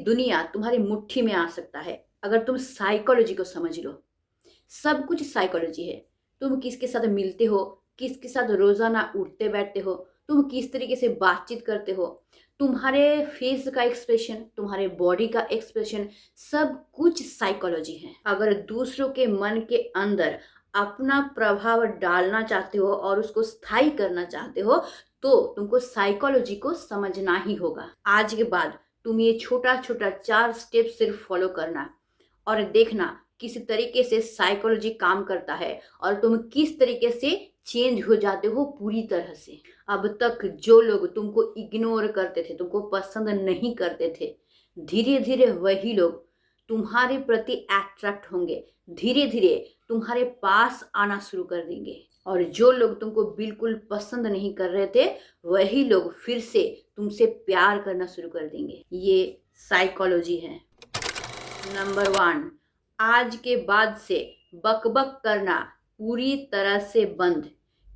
दुनिया तुम्हारी मुट्ठी में आ सकता है अगर तुम साइकोलॉजी को समझ लो। सब कुछ साइकोलॉजी है। तुम किसके साथ मिलते हो, किसके साथ रोजाना उठते बैठते हो, तुम किस तरीके से बातचीत करते हो, तुम्हारे फेस का एक्सप्रेशन, तुम्हारे बॉडी का एक्सप्रेशन, सब कुछ साइकोलॉजी है। अगर दूसरों के मन के अंदर अपना प्रभाव डालना चाहते हो और उसको स्थायी करना चाहते हो तो तुमको साइकोलॉजी को समझना ही होगा। आज के बाद तुम ये छोटा छोटा 4 स्टेप सिर्फ फॉलो करना और देखना किस तरीके से साइकोलॉजी काम करता है और तुम किस तरीके से चेंज हो जाते हो पूरी तरह से। अब तक जो लोग तुमको इग्नोर करते थे, तुमको पसंद नहीं करते थे, धीरे धीरे वही लोग तुम्हारे प्रति अट्रैक्ट होंगे, धीरे धीरे तुम्हारे पास आना शुरू कर देंगे। और जो लोग तुमको बिल्कुल पसंद नहीं कर रहे थे वही लोग फिर से तुमसे प्यार करना शुरू कर देंगे। ये साइकोलॉजी है। नंबर 1, आज के बाद से बकबक करना पूरी तरह से बंद।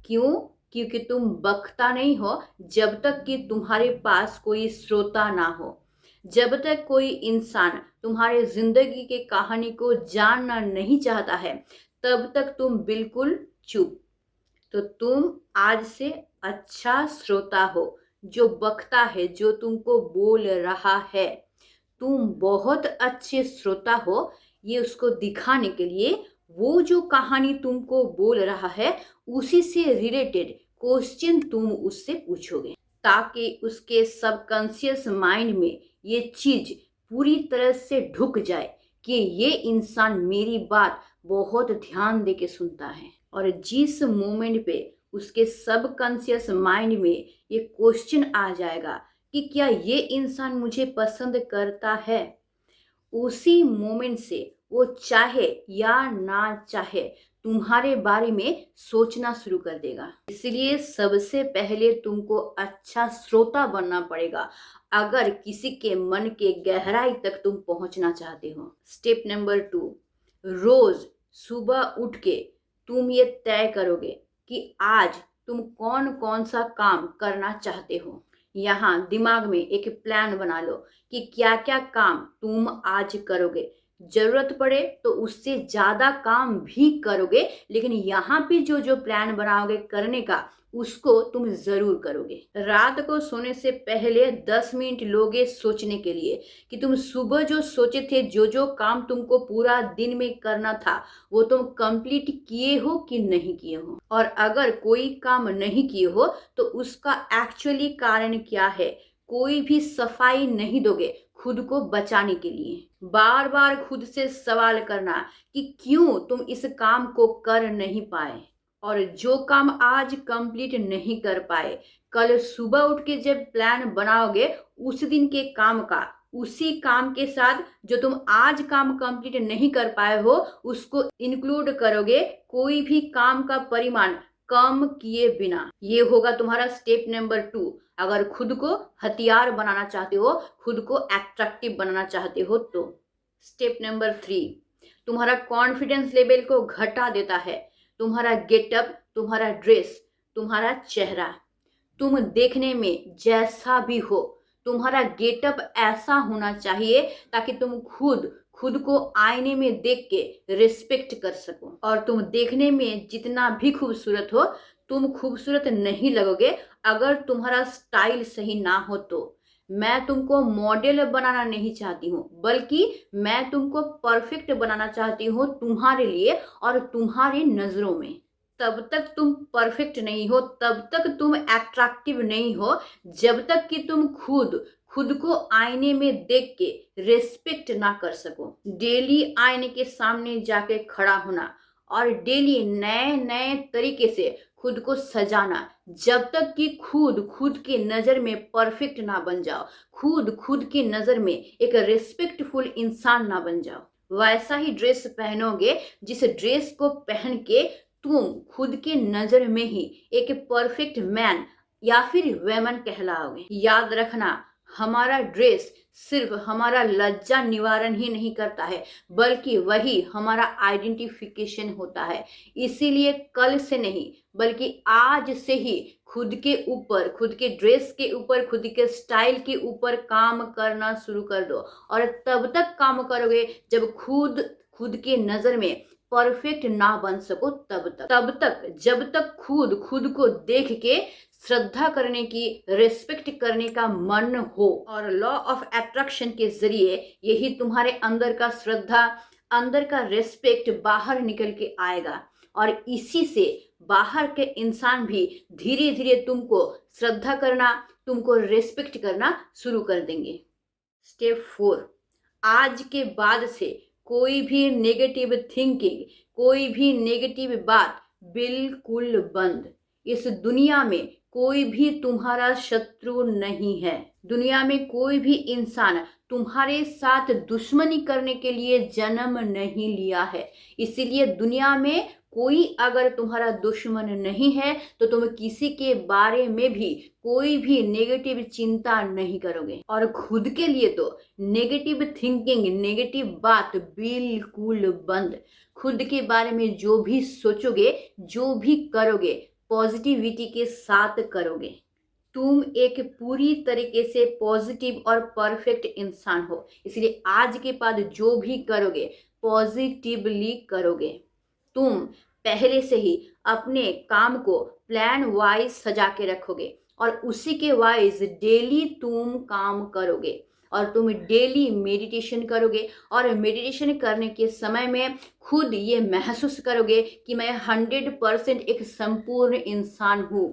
क्यों? क्योंकि तुम बकता नहीं हो जब तक कि तुम्हारे पास कोई श्रोता ना हो। जब तक कोई इंसान तुम्हारे जिंदगी की कहानी को जानना नहीं चाहता है तब तक तुम बिल्कुल चुप। तो तुम आज से अच्छा श्रोता हो जो बकता है, जो तुमको बोल रहा है। तुम बहुत अच्छे श्रोता हो, ये उसको दिखाने के लिए वो जो कहानी तुमको बोल रहा है उसी से रिलेटेड क्वेश्चन तुम उससे पूछोगे ताकि उसके सबकॉन्शियस माइंड में ये चीज पूरी तरह से ढुक जाए कि ये इंसान मेरी बात बहुत ध्यान दे के सुनता है। और जिस मोमेंट पे उसके सबकॉन्शियस माइंड में ये क्वेश्चन आ जाएगा कि क्या ये इंसान मुझे पसंद करता है, उसी मोमेंट से वो चाहे या ना चाहे तुम्हारे बारे में सोचना शुरू कर देगा। इसलिए सबसे पहले तुमको अच्छा श्रोता बनना पड़ेगा अगर किसी के मन के गहराई तक तुम पहुंचना चाहते हो। स्टेप नंबर 2, रोज सुबह उठ के तुम ये तय करोगे कि आज तुम कौन कौन सा काम करना चाहते हो। यहाँ दिमाग में एक प्लान बना लो कि क्या क्या काम तुम आज करोगे। जरूरत पड़े तो उससे ज्यादा काम भी करोगे, लेकिन यहाँ पे जो जो प्लान बनाओगे करने का उसको तुम जरूर करोगे। रात को सोने से पहले 10 मिनट लोगे सोचने के लिए कि तुम सुबह जो सोचे थे, जो जो काम तुमको पूरा दिन में करना था वो तुम कंप्लीट किए हो कि नहीं किए हो। और अगर कोई काम नहीं किए हो तो उसका एक्चुअली कारण क्या है। कोई भी सफाई नहीं दोगे खुद को बचाने के लिए। बार बार खुद से सवाल करना कि क्यों तुम इस काम को कर नहीं पाए, और जो काम आज कंप्लीट नहीं कर पाए कल सुबह उठ के जब प्लान बनाओगे उस दिन के काम का उसी काम के साथ जो तुम आज काम कंप्लीट नहीं कर पाए हो उसको इंक्लूड करोगे, कोई भी काम का परिमाण कम किए बिना। ये होगा तुम्हारा स्टेप नंबर 2। अगर खुद को हथियार बनाना चाहते हो, खुद को एट्रैक्टिव बनाना चाहते हो तो। स्टेप नंबर 3, तुम्हारा कॉन्फिडेंस लेवल को घटा देता है तुम्हारा गेटअप, तुम्हारा ड्रेस, तुम्हारा चेहरा। तुम देखने में जैसा भी हो तुम्हारा गेटअप ऐसा होना चाहिए ताकि तुम खुद को आईने में देख के रिस्पेक्ट कर सको। और तुम देखने में जितना भी खूबसूरत हो तुम खूबसूरत नहीं लगोगे अगर तुम्हारा स्टाइल सही ना हो तो। मैं तुमको मॉडल बनाना नहीं चाहती हूँ, बल्कि मैं तुमको परफेक्ट बनाना चाहती हूँ तुम्हारे लिए और तुम्हारी नजरों में। तब तक तुम परफेक्ट नहीं हो, तब तक तुम अट्रैक्टिव नहीं हो जब तक कि तुम खुद को आईने में देख के रेस्पेक्ट ना कर सको। डेली आईने के सामने जाके खड़ा होना और डेली नए नए तरीके से खुद को सजाना जब तक कि खुद की नजर में परफेक्ट ना बन जाओ, खुद की नजर में एक रेस्पेक्टफुल इंसान ना बन जाओ। वैसा ही ड्रेस पहनोगे जिस ड्रेस को पहन के तुम खुद के नजर में ही एक परफेक्ट मैन या फिर वेमन कहलाओगे। याद रखना, हमारा ड्रेस सिर्फ हमारा लज्जा निवारण ही नहीं करता है, बल्कि वही हमारा आइडेंटिफिकेशन होता है। इसीलिए कल से नहीं बल्कि आज से ही खुद के ऊपर, खुद के ड्रेस के ऊपर, खुद के स्टाइल के ऊपर काम करना शुरू कर दो। और तब तक काम करोगे जब खुद के नजर में परफेक्ट ना बन सको, तब तक जब तक खुद को देख के श्रद्धा करने की, रेस्पेक्ट करने का मन हो। और लॉ ऑफ अट्रैक्शन के जरिए यही तुम्हारे अंदर का श्रद्धा, अंदर का रेस्पेक्ट बाहर निकल के आएगा और इसी से बाहर के इंसान भी धीरे धीरे तुमको श्रद्धा करना, तुमको रेस्पेक्ट करना शुरू कर देंगे। स्टेप 4, आज के बाद से कोई भी नेगेटिव थिंकिंग, कोई भी नेगेटिव बात बिल्कुल बंद। इस दुनिया में कोई भी तुम्हारा शत्रु नहीं है। दुनिया में कोई भी इंसान तुम्हारे साथ दुश्मनी करने के लिए जन्म नहीं लिया है। इसीलिए दुनिया में कोई अगर तुम्हारा दुश्मन नहीं है तो तुम किसी के बारे में भी कोई भी नेगेटिव चिंता नहीं करोगे। और खुद के लिए तो नेगेटिव थिंकिंग, नेगेटिव बात बिल्कुल बंद। खुद के बारे में जो भी सोचोगे, जो भी करोगे, पॉजिटिविटी के साथ करोगे। तुम एक पूरी तरीके से पॉजिटिव और परफेक्ट इंसान हो, इसलिए आज के बाद जो भी करोगे पॉजिटिवली करोगे। तुम पहले से ही अपने काम को प्लान वाइज सजा के रखोगे और उसी के वाइज डेली तुम काम करोगे। और तुम डेली मेडिटेशन करोगे और मेडिटेशन करने के समय में खुद ये महसूस करोगे कि मैं 100% एक संपूर्ण इंसान हूँ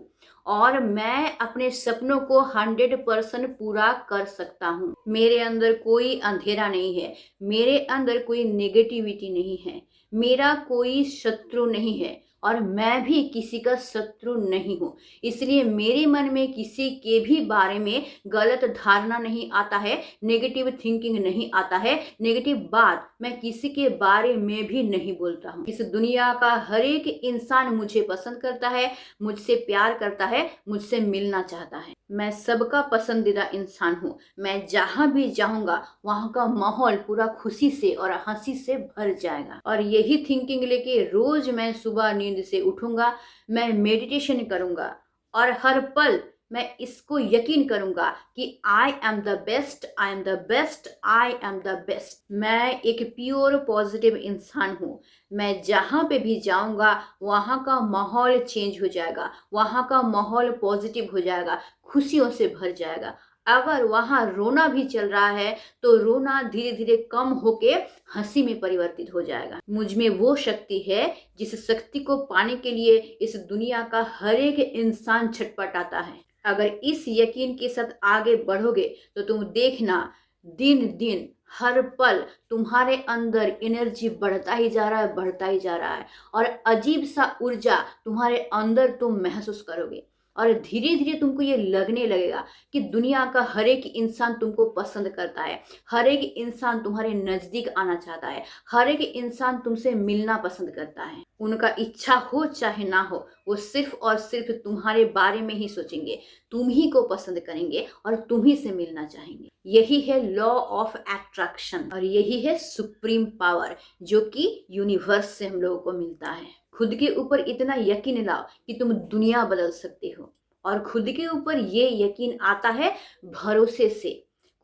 और मैं अपने सपनों को 100% पूरा कर सकता हूँ। मेरे अंदर कोई अंधेरा नहीं है, मेरे अंदर कोई नेगेटिविटी नहीं है, मेरा कोई शत्रु नहीं है और मैं भी किसी का शत्रु नहीं हूँ। इसलिए मेरे मन में किसी के भी बारे में गलत धारणा नहीं आता है, नेगेटिव थिंकिंग नहीं आता है, नेगेटिव बात मैं किसी के बारे में भी नहीं बोलता हूँ। इस दुनिया का हर एक इंसान मुझे पसंद करता है, मुझसे प्यार करता है, मुझसे मिलना चाहता है। मैं सबका पसंदीदा इंसान हूँ। मैं जहाँ भी जाऊँगा वहाँ का माहौल पूरा खुशी से और हंसी से भर जाएगा। और यही थिंकिंग लेके रोज मैं सुबह नींद से उठूंगा, मैं मेडिटेशन करूंगा और हर पल मैं इसको यकीन करूंगा कि I am the best, I am the best, I am the best. मैं एक प्योर पॉजिटिव इंसान हूँ। मैं जहाँ पे भी जाऊंगा वहाँ का माहौल चेंज हो जाएगा, वहाँ का माहौल पॉजिटिव हो जाएगा, खुशियों से भर जाएगा। अगर वहाँ रोना भी चल रहा है तो रोना धीरे धीरे कम होके हंसी में परिवर्तित हो जाएगा। मुझ में वो शक्ति है जिस शक्ति को पाने के लिए इस दुनिया का हर एक इंसान छटपटाता है। अगर इस यकीन के साथ आगे बढ़ोगे तो तुम देखना दिन दिन हर पल तुम्हारे अंदर एनर्जी बढ़ता ही जा रहा है, बढ़ता ही जा रहा है और अजीब सा ऊर्जा तुम्हारे अंदर तुम महसूस करोगे। और धीरे धीरे तुमको ये लगने लगेगा कि दुनिया का हर एक इंसान तुमको पसंद करता है, हर एक इंसान तुम्हारे नज़दीक आना चाहता है, हर एक इंसान तुमसे मिलना पसंद करता है। उनका इच्छा हो चाहे ना हो, वो सिर्फ और सिर्फ तुम्हारे बारे में ही सोचेंगे, तुम ही को पसंद करेंगे और तुम ही से मिलना चाहेंगे। यही है लॉ ऑफ अट्रैक्शन और यही है सुप्रीम पावर जो कि यूनिवर्स से हम लोगों को मिलता है। खुद के ऊपर इतना यकीन लाओ कि तुम दुनिया बदल सकते हो। और खुद के ऊपर ये यकीन आता है भरोसे से,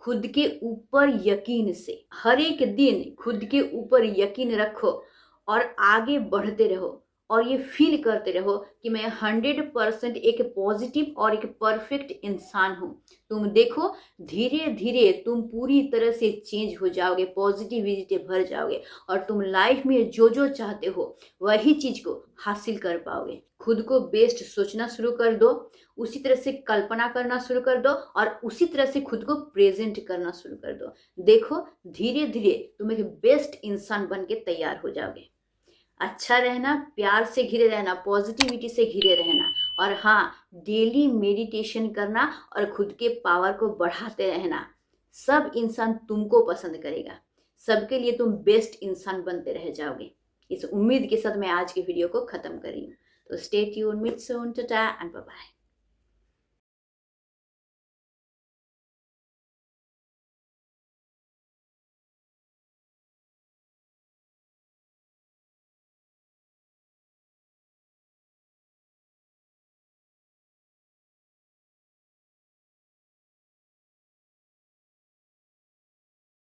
खुद के ऊपर यकीन से। हर एक दिन खुद के ऊपर यकीन रखो और आगे बढ़ते रहो और ये फील करते रहो कि मैं 100% एक पॉजिटिव और एक परफेक्ट इंसान हूँ। तुम देखो धीरे धीरे तुम पूरी तरह से चेंज हो जाओगे, पॉजिटिविटी भर जाओगे और तुम लाइफ में जो जो चाहते हो वही चीज को हासिल कर पाओगे। खुद को बेस्ट सोचना शुरू कर दो, उसी तरह से कल्पना करना शुरू कर दो और उसी तरह से खुद को प्रेजेंट करना शुरू कर दो। देखो धीरे धीरे तुम एक बेस्ट इंसान बन के तैयार हो जाओगे। अच्छा रहना, प्यार से घिरे रहना, पॉजिटिविटी से घिरे रहना और हाँ, डेली मेडिटेशन करना और खुद के पावर को बढ़ाते रहना। सब इंसान तुमको पसंद करेगा, सबके लिए तुम बेस्ट इंसान बनते रह जाओगे। इस उम्मीद के साथ मैं आज की वीडियो को ख़त्म कर रही हूँ। तो stay tuned, meet soon, tata and bye bye.